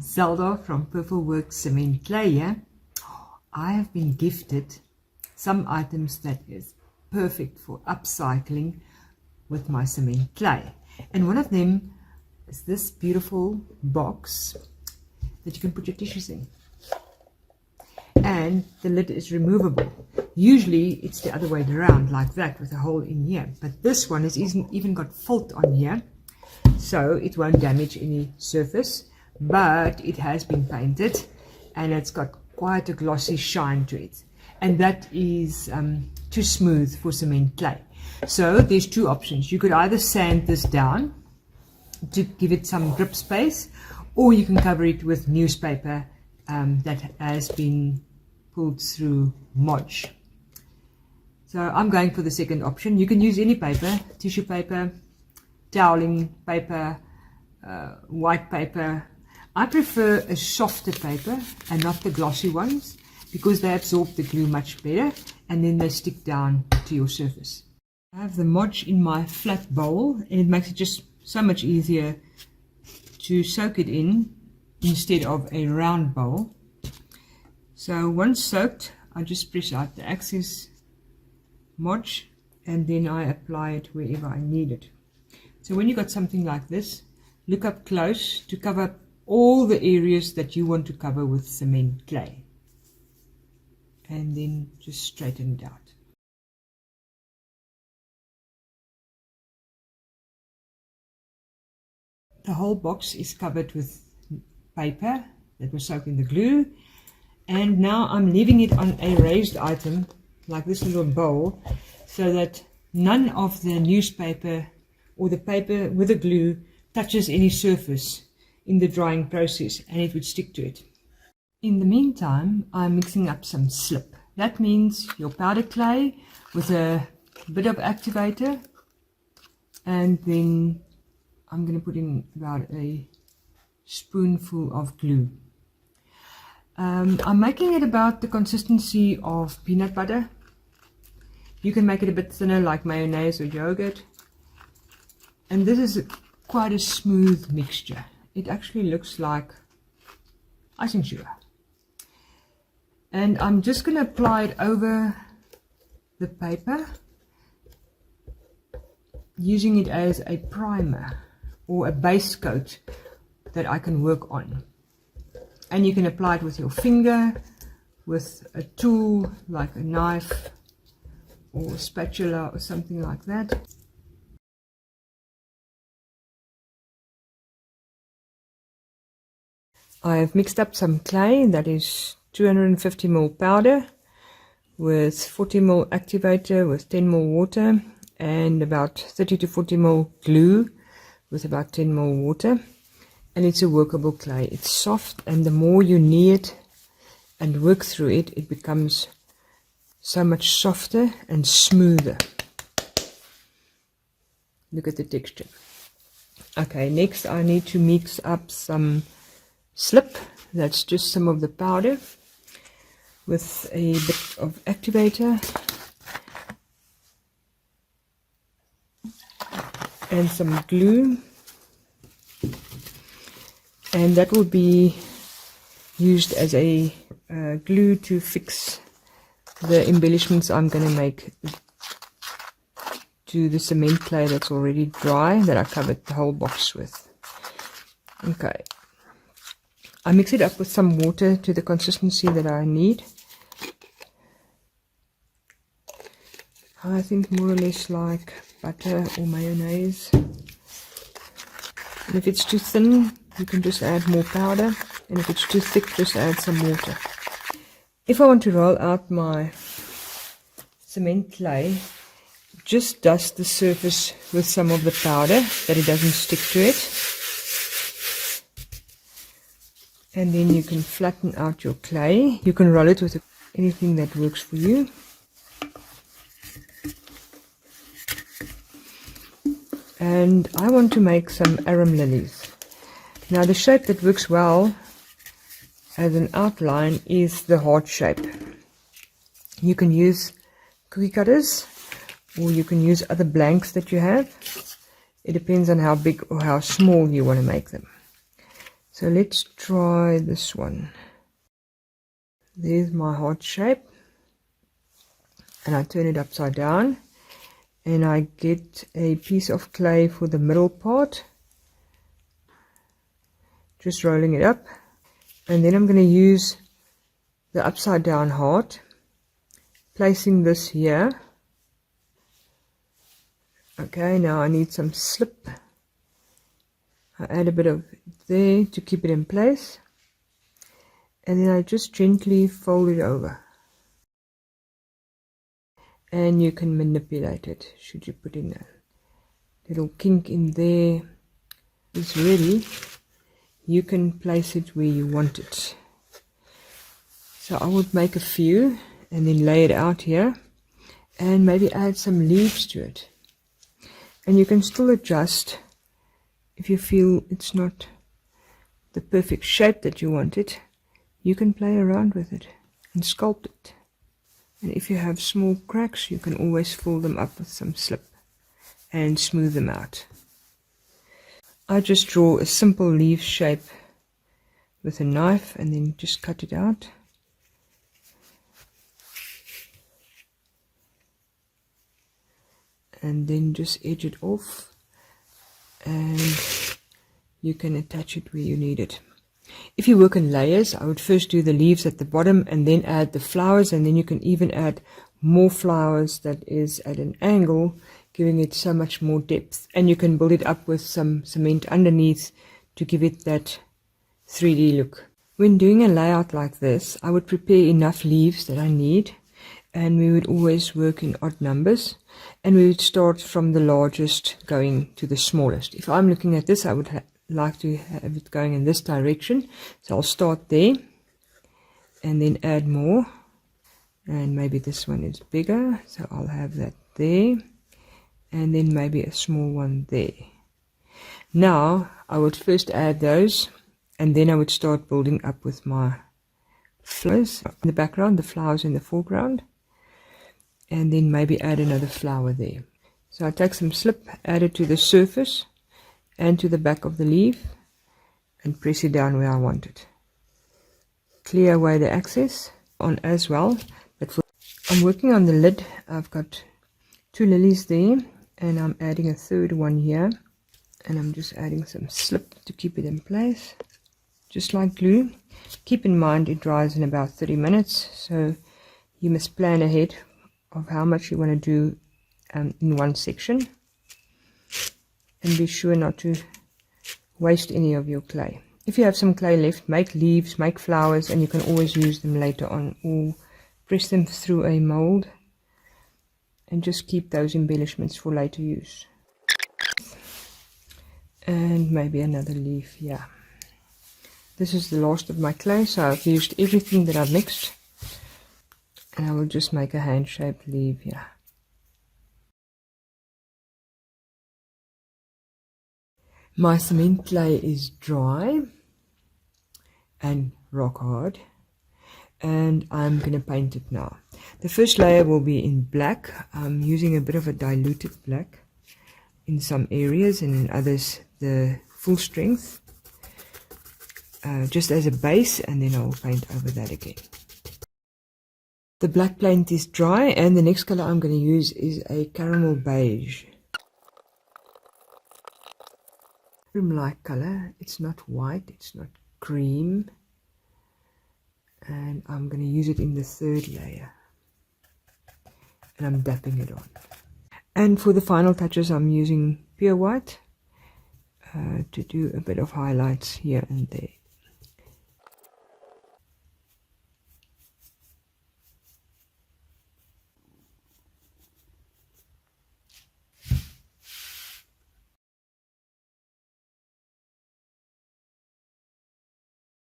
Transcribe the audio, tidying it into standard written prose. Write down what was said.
Zelda from Purpleworx Cement clay here. I have been gifted some items that is perfect for upcycling with my cement clay, and one of them is this beautiful box that you can put your tissues in, and the lid is removable. Usually it's the other way around, like that, with a hole in here, but this one has even got felt on here, so it won't damage any surface, but it has been painted and it's got quite a glossy shine to it, and that is too smooth for cement clay. So there's two options. You could either sand this down to give it some grip space, or you can cover it with newspaper that has been pulled through Modge. So I'm going for the second option. You can use any paper, tissue paper, toweling paper, white paper. I prefer a softer paper and not the glossy ones, because they absorb the glue much better and then they stick down to your surface. I have the Modge in my flat bowl, and it makes it just so much easier to soak it in instead of a round bowl. So once soaked, I just press out the excess Modge and then I apply it wherever I need it. So when you got something like this, look up close to cover up all the areas that you want to cover with cement clay, and then just straighten it out. The whole box is covered with paper that was soaked in the glue, and now I'm leaving it on a raised item like this little bowl, so that none of the newspaper or the paper with the glue touches any surface in the drying process, and it would stick to it. In the meantime, I'm mixing up some slip. That means your powder clay with a bit of activator, and then I'm going to put in about a spoonful of glue. I'm making it about the consistency of peanut butter. You can make it a bit thinner like mayonnaise or yogurt, and this is quite a smooth mixture. It actually looks like icing sugar. And I'm just going to apply it over the paper, using it as a primer or a base coat that I can work on. And you can apply it with your finger, with a tool like a knife or a spatula or something like that. I have mixed up some clay, that is 250 ml powder with 40 ml activator with 10 ml water, and about 30 to 40 ml glue with about 10 ml water. And it's a workable clay. It's soft, and the more you knead and work through it, it becomes so much softer and smoother. Look at the texture. Okay, next I need to mix up some slip. That's just some of the powder with a bit of activator and some glue, and that will be used as a glue to fix the embellishments I'm going to make to the cement clay that's already dry, that I covered the whole box with. Okay, I mix it up with some water to the consistency that I need. I think more or less like butter or mayonnaise. And if it's too thin, you can just add more powder, and if it's too thick, just add some water. If I want to roll out my cement clay, just dust the surface with some of the powder that it doesn't stick to it. And then you can flatten out your clay. You can roll it with anything that works for you. And I want to make some Arum lilies. Now the shape that works well as an outline is the heart shape. You can use cookie cutters, or you can use other blanks that you have. It depends on how big or how small you want to make them. So let's try this one. There's my heart shape, and I turn it upside down, and I get a piece of clay for the middle part, just rolling it up, and then I'm going to use the upside down heart, placing this here. Okay, now I need some slip. I add a bit of there to keep it in place, and then I just gently fold it over, and you can manipulate it should you put in a little kink in there. It's ready. You can place it where you want it. So I would make a few and then lay it out here, and maybe add some leaves to it, and you can still adjust if you feel it's not the perfect shape that you want it. You can play around with it and sculpt it. And if you have small cracks, you can always fill them up with some slip and smooth them out. I just draw a simple leaf shape with a knife and then just cut it out. And then just edge it off, and you can attach it where you need it. If you work in layers, I would first do the leaves at the bottom and then add the flowers, and then you can even add more flowers that is at an angle, giving it so much more depth. And you can build it up with some cement underneath to give it that 3D look. When doing a layout like this, I would prepare enough leaves that I need, and we would always work in odd numbers, and we would start from the largest going to the smallest. If I'm looking at this, I would like to have it going in this direction, so I'll start there and then add more, and maybe this one is bigger, so I'll have that there, and then maybe a small one there. Now I would first add those, and then I would start building up with my flowers in the background, the flowers in the foreground, and then maybe add another flower there. So I take some slip, add it to the surface and to the back of the leaf, and press it down where I want it. Clear away the excess on as well. But I'm working on the lid. I've got 2 lilies there, and I'm adding a third one here, and I'm just adding some slip to keep it in place, just like glue. Keep in mind it dries in about 30 minutes, so you must plan ahead of how much you want to do in one section, and be sure not to waste any of your clay. If you have some clay left, make leaves, make flowers, and you can always use them later on, or press them through a mold and just keep those embellishments for later use. And maybe another leaf here. This is the last of my clay, so I've used everything that I've mixed, and I will just make a hand-shaped leaf here. My cement clay is dry and rock hard, and I'm going to paint it now. The first layer will be in black. I'm using a bit of a diluted black in some areas, and in others the full strength, just as a base, and then I'll paint over that again. The black paint is dry, and the next color I'm going to use is a caramel beige. Like color. It's not white, it's not cream, and I'm going to use it in the third layer, and I'm dapping it on. And for the final touches, I'm using pure white to do a bit of highlights here and there.